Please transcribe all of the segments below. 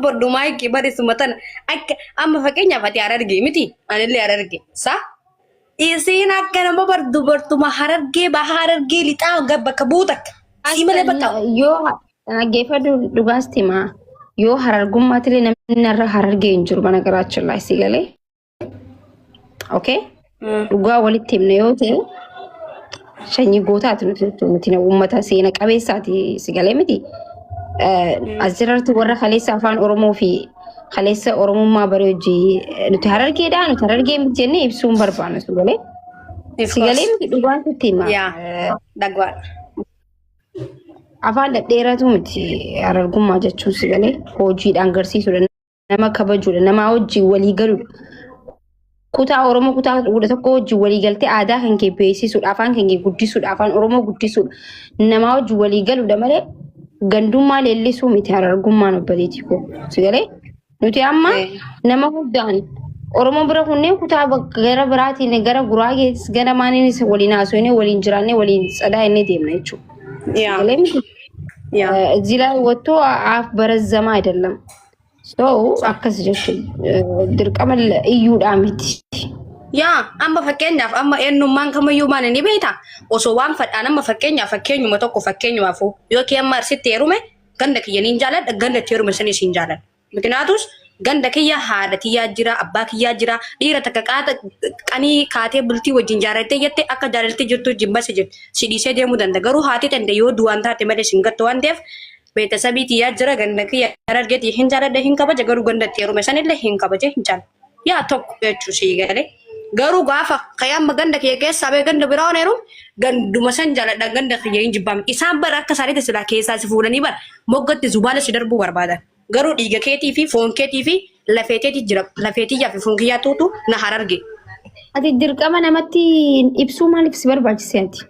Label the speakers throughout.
Speaker 1: bordu maayikii barreessuma tana akka amma fakkeenyaaf ati Harargee miti anillee Harargee sa isiin akka nama dubartuma Harargee baha Harargee lixaa bakka buutakka si malee bakka
Speaker 2: yoo dhaggeeffadhu dhugaastima yoo Harargummaatilee namni irra Harargee hin jiru bana garaachuu laa si galee okay dhugaa walitti himne yoo ta'e sanyii gootaati nuti uummata seena qabeessaati si galee miti asirratti warra kaleessa afaan Oromoo fi kaleessa Oromummaa baree hojii nuti Harargeedha nuti Harargee miti jennee ibsuun barbaanna si galee miti dhugaan sitti hima
Speaker 1: dhagwaa
Speaker 2: afaan dhedheeratu miti Harargummaa jechuun si galee hojiidhaan agarsiisudha nama kabajuudha nama hojii walii galuudha kutaa Oromoo kutaa tokko hojii walii galtee aadaa kan kee beeksisuudha afaan kan kee guddisuudha afaan Oromoo guddisuudha nama hojii walii galuudha malee gandummaa leellisuu miti Harargummaan obboleetii koo si galee nuti amma nama hundaan Oromoo bira kunneen kutaa gara biraatiin gara Guraagees gara maaniinis waliin haasofnee waliin jiraannee waliin sadaa inni deemna jechuudha. Zila wattoo af barazzamaa አይደለም so akkas jechuun dirqama iyyuudhaa miti.
Speaker 1: Amma fakkeenyaaf amma eenyummaan kamiyyuu maal ni beektaa osoo waan fadhaan amma fakkeenyuma tokko fakkeenyumaaf yookiin amma arsitti heerume ganda kiyya niin jaaladha ganda itti heerume sanis hin jaaladha. Miknaatus ganda kiyya haadha kiyyaa jira abbaa kiyyaa jira dhiira takka qaata qanii kaatee bultii wajjin jaarrattee jettee akka jaalaltee jirtu jibbase jedhu si dhiisee deemuu danda'a garuu haati tante yoo du'aan taate malee sin gattu waan ta'eef beetasabii kiyyaa jira ganda kiyya Harargeetii hin jaaladha hin kabaja garuu ganda itti heerume sanillee hin kabaje hin jaaladha tokko jechuu si galee. Garuu gaafa kayaan ganda kiyya keessaa bee ganda biraa oneeru ganduma san jaaladha ganda kiyya hin jibbame isaan bara akka isaaniitti silaa keessaa si fuudhanii bara moggatti zubaala si darbuu barbaadan garuu dhiiga keetii fi foon keetii fi lafeeteetii jira lafeetiyyaa fi foon kiyyaa tuutu na Hararge.
Speaker 2: Ati dirqama namatti ibsuu maaliif si barbaachise ati?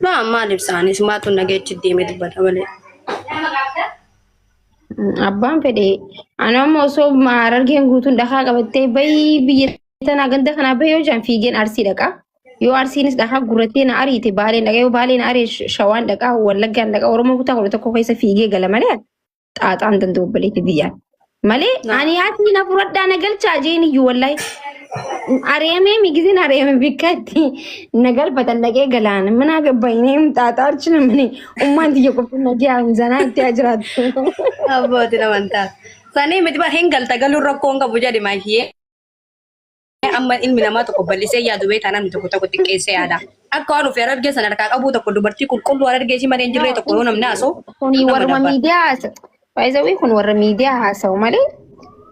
Speaker 1: Maal ibsaanis maatu nageechi deemee dubbata malee.
Speaker 2: Abbaan fedhee anammoo osoo Harargeen guutuun dhakaa qabattee bayii biyya tana ganda kana bayoo jaan fiigeen arsii dhaqa yoo arsiinis dhaqa gurrattee na ariite baaleen dhaqa yoo baaleen aree shawaan dhaqa wallaggaan dhaqa Oromoo kutaa kudha tokko keessa fiigee gala malee xaaxaan danda'u baleeti biyyaan malee ani haati na furadhaa na galchaa jeen iyyuu wallahi areemee migizin areemee bikkatti na galfatan dhaqee galaan mana gabbaynee xaaxaa archina mani ummaan tiyya qofti na jaan zanaa itti ajiraatu
Speaker 1: abbooti namantaa sanii miti bara hin galta galuu rakkoon qabu jedhe maashiyee amma ilmi namaa tokko bal'isee yaadu beekaa namni tokko xiqqeessee yaada. Akka waan ofii Harargee sana harkaa qabu tokko dubartii qulqulluu Harargee si malee hin jirre tokko yoo namni haasa'u.
Speaker 2: Kun warra miidiyaa haasa'u. Faayizawii kun warra miidiyaa haasa'u malee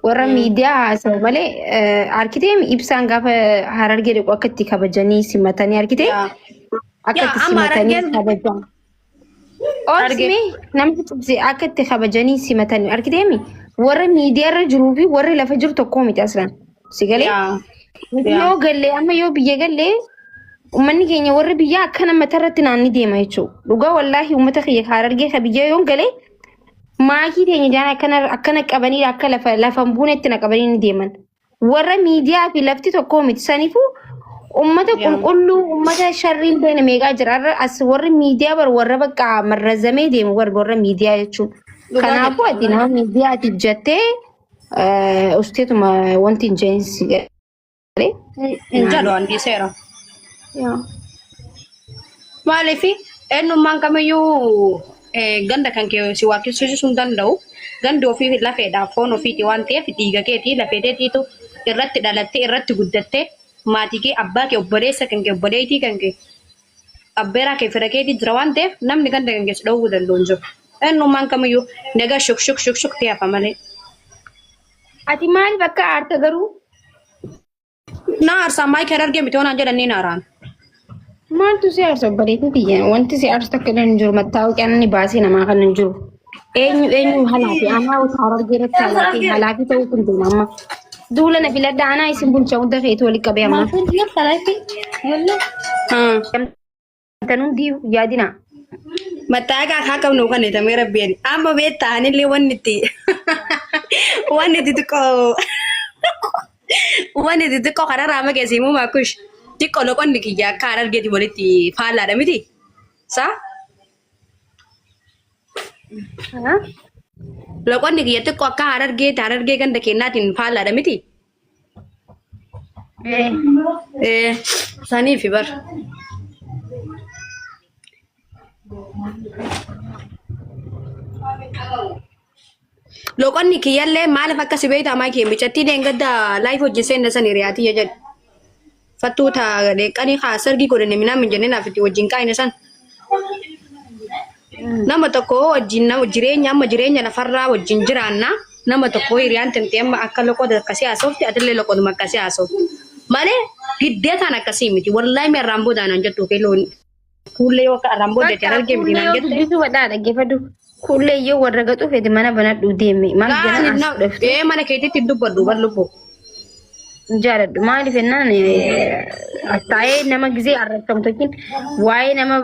Speaker 2: warra miidiyaa haasa'u malee arkitee ibsaan gaafa Harargee dhiqu akka itti kabajanii simatanii arkitee akka itti simatanii kabajan. Oolsimi namni cibsee akka itti kabajanii simatanii arkitee warra miidiyaa irra jiruu fi warra lafa jiru tokko miti aslan. Si galee? Yoo gallee amma yoo biyya gallee uummanni keenya warri biyyaa akka namatti irratti naanni deema jechuudha. Dhugaa wallaahi uummata kiyya Harargee ka biyya yoo galee maakii teenya jaan akkana qabanii akka lafa buunetti na qabanii ni deeman. Warra miidiyaa fi lafti tokko miti saniifuu uummata qulqulluu uummata sharriin beena meeqaa jira as warri miidiyaa bar warra bakka marrazamee deemu warra miidiyaa jechuudha. Kanaafuu ati nama miidiyaatiif jettee usteetuma wanti hin jeensi
Speaker 1: Injalo andi seera. Maaliifi eenyummaan kamiyyuu ganda kan kee si waaqessisuu hin danda'u. Gandi ofii lafeedhaaf foon ofiiti waan ta'eef dhiiga keetii lafeeteetiitu irratti dhalattee irratti guddattee maatii kee abbaa kee obboleessa kan kee obboleettii kan kee abbeeraa kee fira keetii jira waan ta'eef namni ganda kan keessa dhowwuu danda'u hin jiru. Eenyummaan kamiyyuu nagaa shuk ta'e hafa malee.
Speaker 2: Ati maaliif akka aarta garuu?
Speaker 1: Na arsa maayik Harargee miti waan jedhanii naaraan.
Speaker 2: Maaltu si aarsa obboleettii biyya wanti si aarsa akka hin jiru mattaawqaan inni baasee namaa kan hin jiru. Eenyu halaafi anaa Harargee irratti halaafi ta'uu kun deema amma. Duula na filadha anaa isin bulcha hunda feetu walitti qabee amma. Tanuu diiu yaadina.
Speaker 1: Mattaaqa haa qabnu kan itamee rabbiin amma beektaa anillee wanni itti xiqqoo kanarraa mageessimu maakush xiqqoo loqonni kiyya akka Harargeeti walitti faallaadha miti loqonni kiyyatti ko akka harargee ganda kennaatiin faallaadha miti saniif bar loqonni kiyyallee maaliif akka sibeeta maa kee michatti deengadda laayif hojjiseen san hiriyaati jedhu fattuuta deeqanii haa sargii godhanne minaan min jennee naaf itti wajjin qaayine san nama tokko wajjin jireenya lafarraa wajjin jiraanna nama tokko hiriyaan temtee amma akka loqoda akkasii haasofti atillee loqoduma akkasii haasofti malee giddeetaan akkasii miti wallaahi mee arraan boodaan jettu keeloon kuullee yoo akka arraan boodatti argee miti naan jette
Speaker 2: bisu wadhaa dhaggeeffadhu kuullee yoo warra gaxuu fedhe mana banadhu deeme maal jedhan as dhufte
Speaker 1: mana keetitti dubbadhu bar lubbu
Speaker 2: jaaladhu maaliif ennaan attaa'ee nama gizee arrabsamtokin waa'ee nama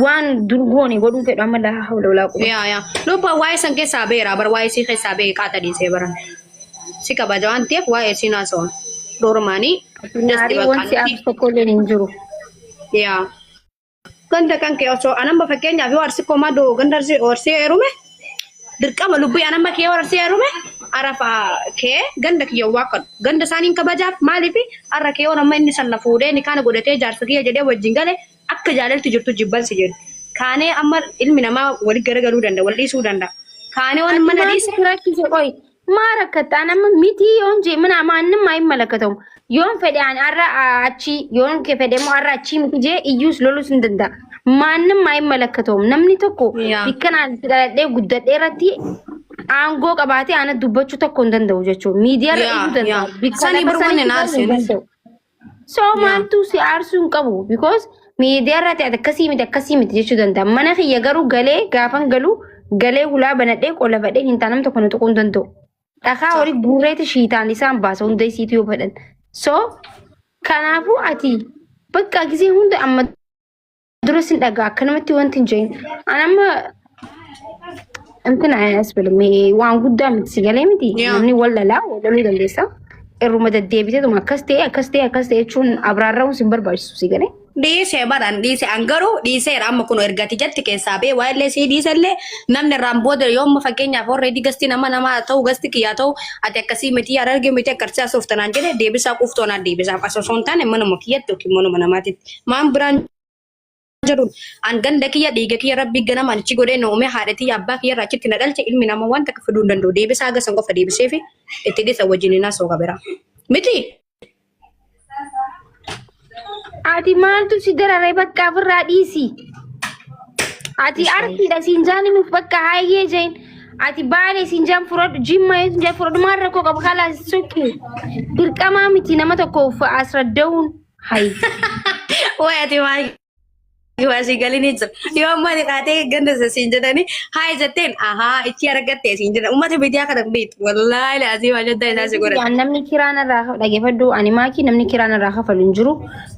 Speaker 2: waan durgoone godhuu fedhu amma laa hawla walaa quwwata
Speaker 1: yaa lubba waa'ee san keessaa beera bar waa'ee si keessaa bee qaata dhiisee baran si kabaja waan ta'eef waa'ee si naasawan dormaanii
Speaker 2: naarii wanti akka tokkollee hin jiru
Speaker 1: yaa ganda kan kee osoo anamba fakkeenyaaf yoo arsi komaadoo ganda arsi heerume dirqama lubbii anamba kee arsi heerume arafa kee ganda kiyya waaqadu ganda isaaniin kabajaaf maaliif arra kee nama inni san na fuudhee ni kana godhatee jaarsa kiyya jedhee wajjin galee akka jaalalti jirtu jibbansi jedhu kaanee amma ilmi namaa wali garagaluu danda'a wal dhiisuu danda'a kaanee waan mana dhiisa
Speaker 2: rakkise qoy maa rakkataa nama miti yoon jee mana amaannin maa hin malakatamu yoon fedhe ani arra achi yoon ke fedhe moo arra achi miti jee iyyuus lolus hin danda'a maannin maa hin malakatamu namni tokko bikkanaan dhaladhee guddadhee irratti aangoo qabaatee ana dubbachuu tokko hin danda'u jechuudha miidiyaa irra danda'u
Speaker 1: sanii barbaanne naarsin
Speaker 2: so maaltu si aarsuu hin qabu because miidiyaa irratti akkasii miti jechuu danda'a mana kiyya garuu galee gaafan galuu galee hulaa banadhee qolafadhee hin taanam tokko na tuquu hin danda'u dhakaa horii guureeti shiitaan isaan baasa hunda isiitu yoo fedhan so kanaafuu ati bakka gisee hunda amma dura sin dhagaa akkanumatti wanti hin jirin anamma እንትን አያስብልም ዋን ጉዳ ምትሲገለ ምቲ namni ወለላ ወለሉ ደንደሳ እሩመ ደደቢቴ አከስቴ እቹን አብራራውን ሲንበርባሱ ሲገለ
Speaker 1: dhiise baran dhiise angaruu dhiise amma kun ergati jetti keessaa bee waa'illee si dhiisellee namni irraan booda yoomma fakkeenyaaf already gasti nama ta'u gasti kiyyaa ta'u ati akkasii miti arge miti akkarsaa sooftanaan jedhe deebisaa quuftoonaan deebisaaf asosoon taane manuma kiyyatti yookiin manuma namaatitti maan biraan jedhuun an ganda kiyya dhiiga kiyya rabbi ganama achi godhee noome haadhatii abbaa kiyya irraa achitti na dhalche ilmi nama waan takka fiduu hin danda'u deebisaa gasan qofa deebisee fi itti dhisa wajjin naa soo qabera miti.
Speaker 2: Ati maaltu si dararee bakka ofirraa dhiisi. Ati arkiidha siinjaani mif bakka haayee jeen. Ati baalee siinjaan furadhu jimma siinjaan furadhu maal rakkoo qabu kalaa sokki. Dirqamaa miti nama tokko asradda'uun hayi.
Speaker 1: Wayi ati maal Iwasi galini jira. Yoo amma kaatee ganda siin jedhani haa jetteen ahaa itti argattee siin jedhan uummata bidiyaa kana beektu wallaahi laazii waan jedhaa isaa si godhata.
Speaker 2: Namni kiraan irraa dhageeffadhu ani maakii namni kiraan irraa kafalu hin jiru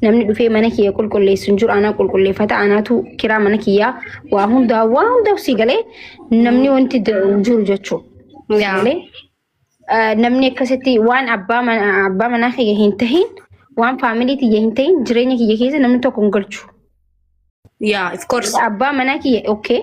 Speaker 2: namni dhufee mana kiyya qulqulleessu hin jiru anaa qulqulleeffata anaatu kiraa mana kiyyaa waa hundaa si galee namni wanti jiru jechuudha. Namni akkasitti waan abbaa manaa kiyya hin tahin waan faamilii kiyya hin tahin jireenya kiyya keessa namni tokko hin galchu.
Speaker 1: Yeah, of course.
Speaker 2: Abba mana kiyya okay.